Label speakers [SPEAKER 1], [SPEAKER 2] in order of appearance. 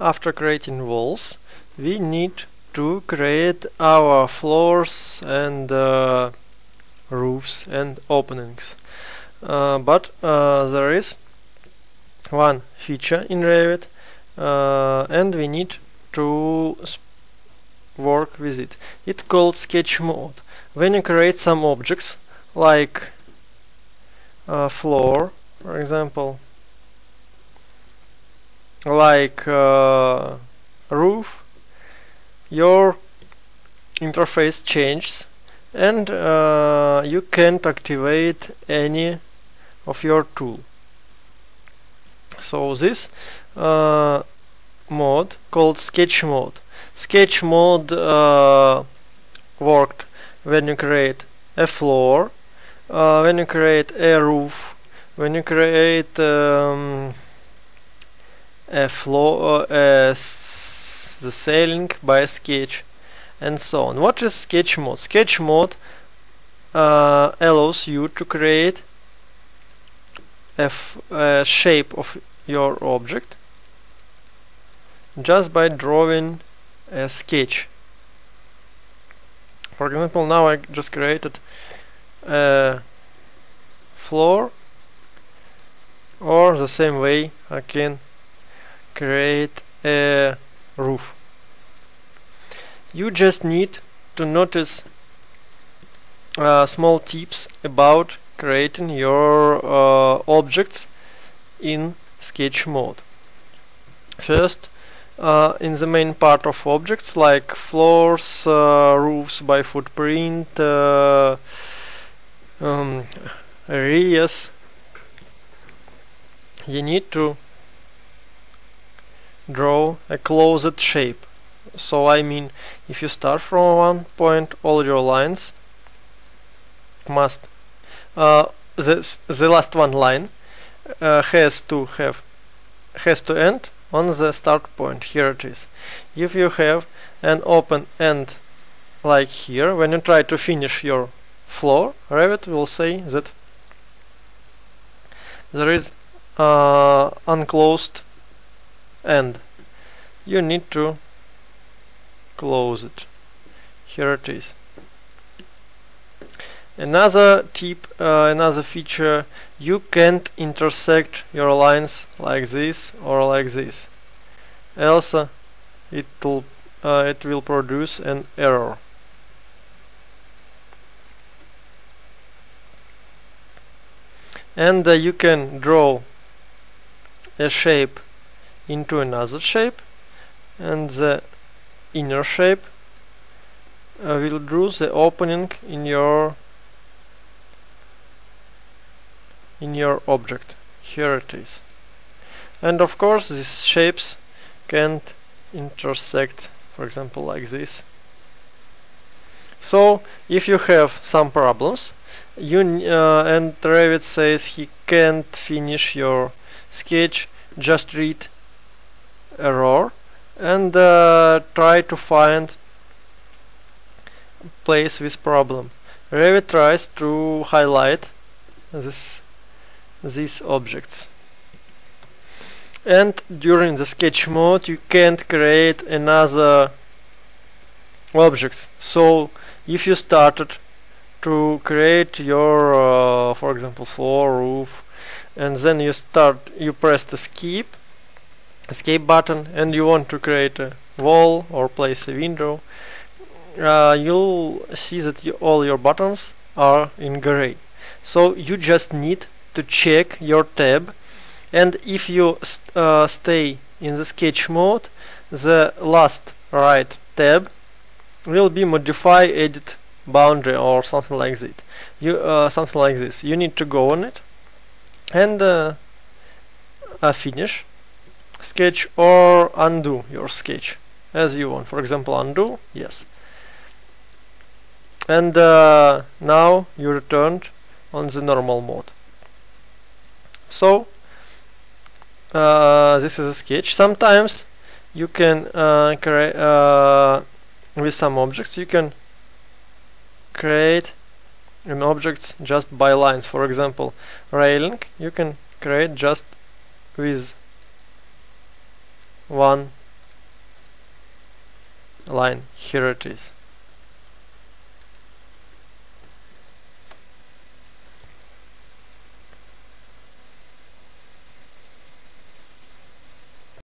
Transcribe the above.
[SPEAKER 1] after creating walls, we need to create our floors and roofs and openings. But there is one feature in Revit, and we need to work with it. It's called sketch mode. When you create some objects like a floor, for example, like roof, your interface changes and you can't activate any of your tool. So this mode called sketch mode. Sketch mode worked when you create a floor, when you create a roof, when you create a floor, the ceiling by a sketch, and so on. What is sketch mode? Sketch mode allows you to create a shape of your object just by drawing a sketch. For example, now I just created a floor, or the same way I can create a roof. You just need to notice small tips about creating your objects in sketch mode. First, in the main part of objects like floors, roofs by footprint, areas, you need to draw a closed shape. So I mean, if you start from one point, all your lines must the last one line has to end on the start point. Here it is. If you have an open end like here, when you try to finish your floor, Revit will say that there is unclosed end. You need to close it. Here it is. Another tip, another feature, you can't intersect your lines like this or like this, else it will produce an error. And you can draw a shape into another shape, and the inner shape will draw the opening in your object. Here it is. And of course these shapes can't intersect, for example like this. So if you have some problems, and Revit says he can't finish your sketch, just read error and try to find place with problem. Revit tries to highlight these objects. And during the sketch mode you can't create another objects. So if you started to create your for example floor, roof, and then you press the escape button and you want to create a wall or place a window, you'll see that all your buttons are in gray. So you just need to check your tab, and if you stay in the sketch mode, the last right tab will be modify edit boundary or something like that. Something like this. You need to go on it and finish sketch or undo your sketch as you want. For example, undo, yes. And now you returned on the normal mode. So this is a sketch. Sometimes you can create with some objects you can create an object just by lines. For example, railing you can create just with one line. Here it is.